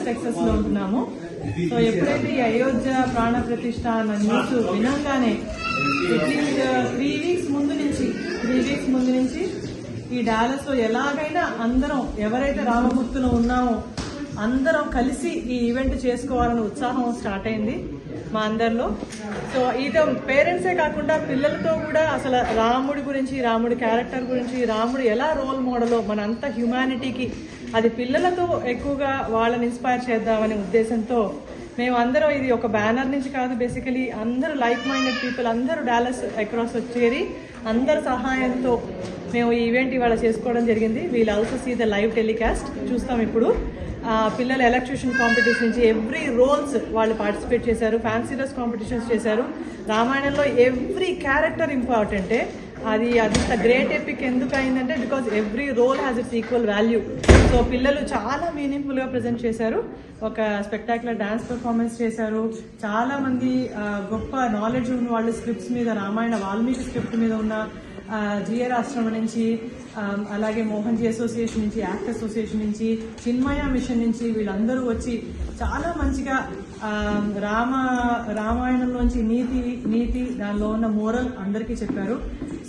Multiplexes లో ఉంటున్నాము. So ఎప్పుడైతే ఈ అయోధ్య ప్రాణ ప్రతిష్ఠ అన్న న్యూస్ వినంగానే అట్లీస్ట్ 3 వీక్స్ ముందు నుంచి ఈ డాలస్ లో ఎలాగైనా అందరం ఎవరైతే రామభక్తులు ఉన్నామో అందరం కలిసి ఈ ఈవెంట్ చేసుకోవాలని ఉత్సాహం స్టార్ట్ అయింది మా అందరిలో. సో ఇది పేరెంట్సే కాకుండా పిల్లలతో కూడా అసలు రాముడి గురించి, రాముడి క్యారెక్టర్ గురించి, రాముడు ఎలా రోల్ మోడలో మనంతా హ్యుమానిటీకి అది పిల్లలతో ఎక్కువగా వాళ్ళని ఇన్స్పైర్ చేద్దామనే ఉద్దేశంతో మేము అందరం, ఇది ఒక బ్యానర్ నుంచి కాదు, బేసికలీ అందరూ లైక్ మైండెడ్ పీపుల్ అందరూ డాలస్ అక్రాస్ వచ్చేరి అందరి సహాయంతో మేము ఈ ఈవెంట్ ఇవాళ చేసుకోవడం జరిగింది. We'll also see the live telecast చూస్తాం ఇప్పుడు. పిల్లల ఎలక్ట్యూషన్ కాంపిటీషన్ నుంచి ఎవ్రీ రోల్స్ వాళ్ళు పార్టిసిపేట్ చేశారు, ఫ్యాన్సీ డ్రెస్ కాంపిటీషన్స్ చేశారు. రామాయణంలో ఎవ్రీ క్యారెక్టర్ ఇంపార్టెంటే. అది అంత గ్రేట్ ఎపిక్ ఎందుకు అయిందంటే because every role has its equal value. So పిల్లలు చాలా మీనింగ్ఫుల్గా ప్రజెంట్ చేశారు. ఒక స్పెక్టాక్యులర్ డాన్స్ పర్ఫార్మెన్స్ చేశారు. చాలా మంది గొప్ప నాలెడ్జ్ ఉన్న వాళ్ళు స్క్రిప్ట్స్ మీద, రామాయణ వాల్మీకి స్క్రిప్ట్ మీద ఉన్న జిఆర్ ఆశ్రమం నుంచి, అలాగే మోహన్ జీ అసోసియేషన్ నుంచి, యాక్ట్ అసోసియేషన్ నుంచి, చిన్మయ మిషన్ నుంచి వీళ్ళందరూ వచ్చి చాలా మంచిగా రామాయణంలోంచి నీతి దానిలో ఉన్న మోరల్ అందరికీ చెప్పారు.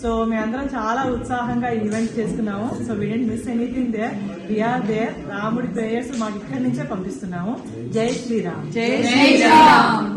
సో మేమందరం చాలా ఉత్సాహంగా ఈవెంట్ చేస్తున్నాము. So we don't miss anything there, we're there. రాముడి ప్రేయర్స్ మాకు ఇక్కడి నుంచే పంపిస్తున్నాము. జై శ్రీరామ్. జై శ్రీరామ్.